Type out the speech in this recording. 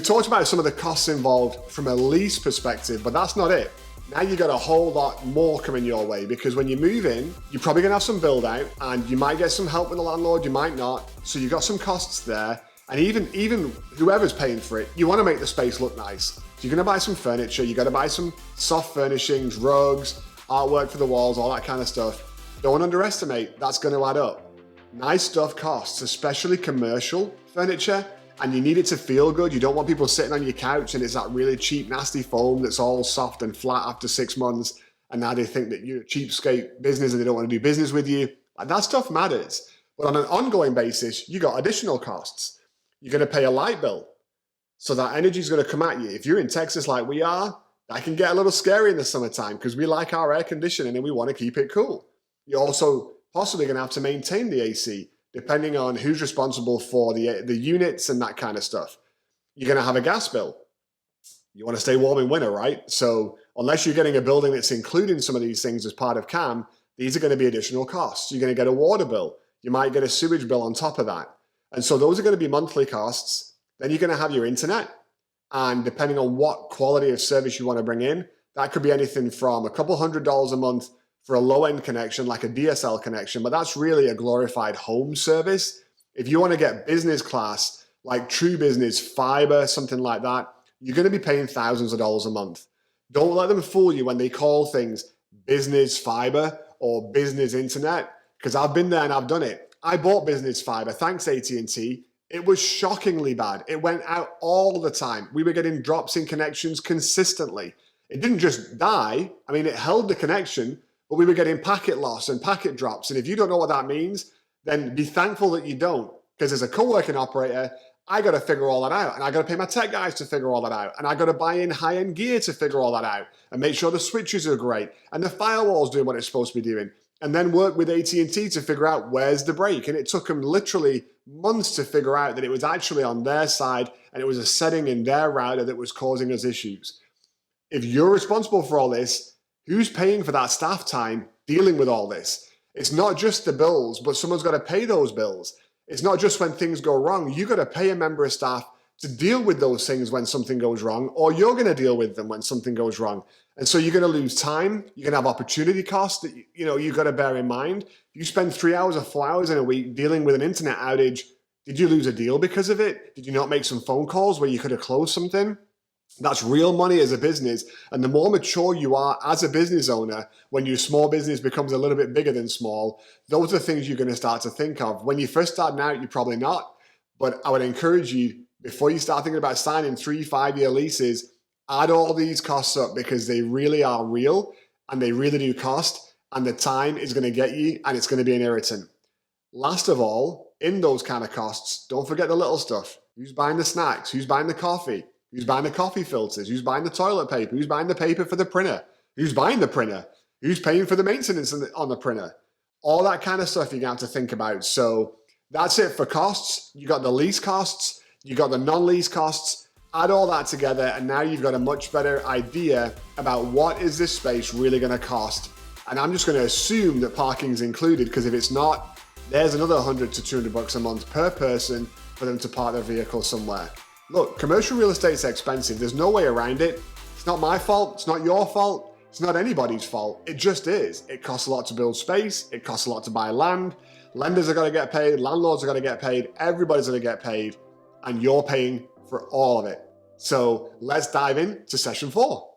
talked about some of the costs involved from a lease perspective, but that's not it. Now you got a whole lot more coming your way, because when you move in, you're probably gonna have some build out and you might get some help with the landlord, you might not. So you've got some costs there. And even whoever's paying for it, you wanna make the space look nice. So you're gonna buy some furniture, you gotta buy some soft furnishings, rugs, artwork for the walls, all that kind of stuff. Don't underestimate, that's gonna add up. Nice stuff costs, especially commercial furniture, and you need it to feel good. You don't want people sitting on your couch and it's that really cheap, nasty foam that's all soft and flat after 6 months, and now they think that you're a cheapskate business and they don't want to do business with you. Like, that stuff matters. But on an ongoing basis, you got additional costs. You're gonna pay a light bill. So that energy is gonna come at you. If you're in Texas like we are, that can get a little scary in the summertime because we like our air conditioning and we wanna keep it cool. You're also possibly gonna have to maintain the AC, depending on who's responsible for the units and that kind of stuff. You're gonna have a gas bill. You wanna stay warm in winter, right? So unless you're getting a building that's including some of these things as part of CAM, these are gonna be additional costs. You're gonna get a water bill. You might get a sewage bill on top of that. And so those are gonna be monthly costs. Then you're gonna have your internet. And depending on what quality of service you wanna bring in, that could be anything from a couple $100 a month for a low-end connection, like a DSL connection, but that's really a glorified home service. If you want to get business class, like true business, fiber, something like that, you're going to be paying thousands of dollars a month. Don't let them fool you when they call things business fiber or business internet, because I've been there and I've done it. I bought business fiber, thanks AT&T. It was shockingly bad. It went out all the time. We were getting drops in connections consistently. It didn't just die. I mean, it held the connection, but we were getting packet loss and packet drops. And if you don't know what that means, then be thankful that you don't. Because as a co-working operator, I got to figure all that out. And I got to pay my tech guys to figure all that out. And I got to buy in high-end gear to figure all that out and make sure the switches are great and the firewall's doing what it's supposed to be doing. And then work with AT&T to figure out where's the break. And it took them literally months to figure out that it was actually on their side and it was a setting in their router that was causing us issues. If you're responsible for all this, who's paying for that staff time dealing with all this? It's not just the bills, but someone's got to pay those bills. It's not just when things go wrong. You got to pay a member of staff to deal with those things when something goes wrong, or you're going to deal with them when something goes wrong. And so you're going to lose time. You're going to have opportunity costs that you've got to bear in mind. You spend 3 hours or 4 hours in a week dealing with an internet outage. Did you lose a deal because of it? Did you not make some phone calls where you could have closed something? That's real money as a business. And the more mature you are as a business owner, when your small business becomes a little bit bigger than small, those are things you're going to start to think of. When you're first starting out, you're probably not. But I would encourage you, before you start thinking about signing 3-5 year leases, add all these costs up, because they really are real and they really do cost, and the time is going to get you and it's going to be an irritant. Last of all, in those kind of costs, don't forget the little stuff. Who's buying the snacks? Who's buying the coffee? Who's buying the coffee filters? Who's buying the toilet paper? Who's buying the paper for the printer? Who's buying the printer? Who's paying for the maintenance on the printer? All that kind of stuff you're going to have to think about. So that's it for costs. You got the lease costs, you got the non-lease costs. Add all that together and now you've got a much better idea about what is this space really going to cost. And I'm just going to assume that parking is included, because if it's not, there's another $100 to $200 a month per person for them to park their vehicle somewhere. Look, commercial real estate's expensive. There's no way around it. It's not my fault. It's not your fault. It's not anybody's fault. It just is. It costs a lot to build space. It costs a lot to buy land. Lenders are going to get paid. Landlords are going to get paid. Everybody's going to get paid. And you're paying for all of it. So let's dive into session 4.